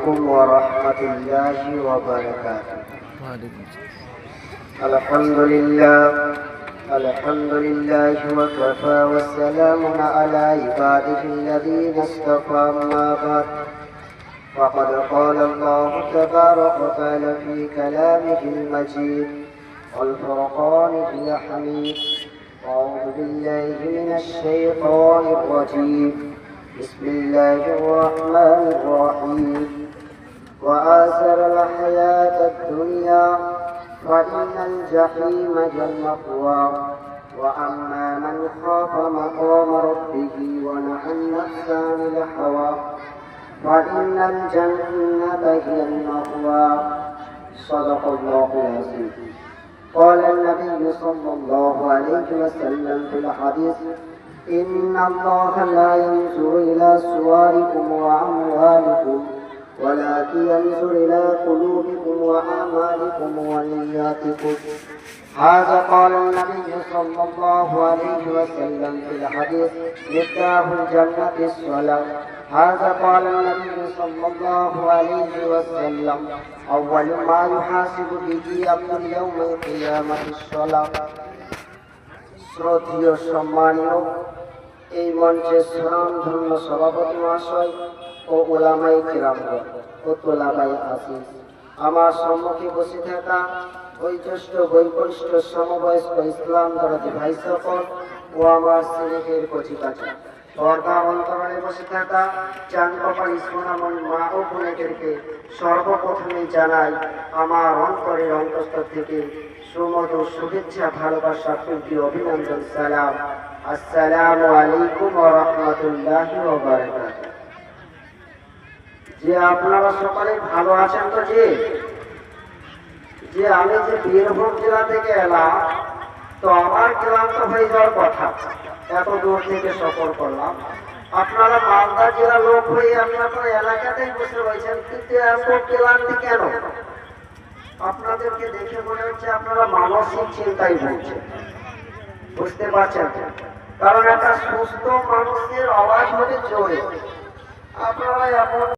عليكم ورحمة الله وبركاته. الحمد لله وكفى والسلام على عباده الذين اصطفى. أما بعد فقد قال الله تبارك وتعالى في كلامه المجيد والفرقان الحميد: أعوذ بالله من الشيطان الرجيم. بسم الله الرحمن الرحيم. وآثر الحياة الدنيا فإن الجحيم هي المأوى. وأما من خاف مقام ربه ونهى النفس عن الهوى فإن الجنة هي المأوى. صدق الله العظيم. قال النبي صلى الله عليه وسلم في الحديث: إن الله لا ينظر إلى صوركم وأموالكم ولكن ينظر إلى قلوبكم وأعمالكم ونياتكم. هذا قال النبي صلى الله عليه وسلم في الحديث: مفتاح الجنة الصلاة. هذا قال النبي صلى الله عليه وسلم: أول ما يحاسب به عبد يوم القيامة الصلاة. শ্রদ্ধেয় সম্মানীয় এই মঞ্চের স্বনামধন্য সভাপতি মহাশয় ও উলামায়ে কিরামগণ ও তোলাবায়ে আজিজ, আমার সম্মুখে বসে থাকা বয়োজ্যেষ্ঠ বয়োকনিষ্ঠ সমবয়স্ক ইসলাম দরদি ভাই সকল ও আমার সিলেটের কচিকাচা, পর্দা অন্তরালে বসে থাকা চাঁদপাড়ি সোনামণি মা ও বোনেদেরকে সর্বপ্রথমে জানাই আমার অন্তরের অন্তঃস্থল থেকে সুমধুর শুভেচ্ছা, ভালোবাসা, প্রীতি, অভিনন্দন, সালাম। আসসালামু আলাইকুম ওয়া রাহমাতুল্লাহি ওয়া বারাকাতুহু। যে আপনারা সকলে ভালো আছেন তো? যে আমি যে বীরভূম জেলা থেকে এলাম, তো আমার ক্লান্ত হয়ে যাওয়ার কথা, এত দূর থেকে সফর করলাম। আপনারা মালদা জেলার লোক হয়ে আমি আপনার এলাকাতেই বসে রয়েছেন, কিন্তু এত ক্লান্তি কেন? আপনাদেরকে দেখে মনে হচ্ছে আপনারা মানসিক চিন্তায় ভুগছেন। বুঝতে পারছেন? কারণ একটা সুস্থ মানুষের আওয়াজ হতে জোরে। আপনারা এখন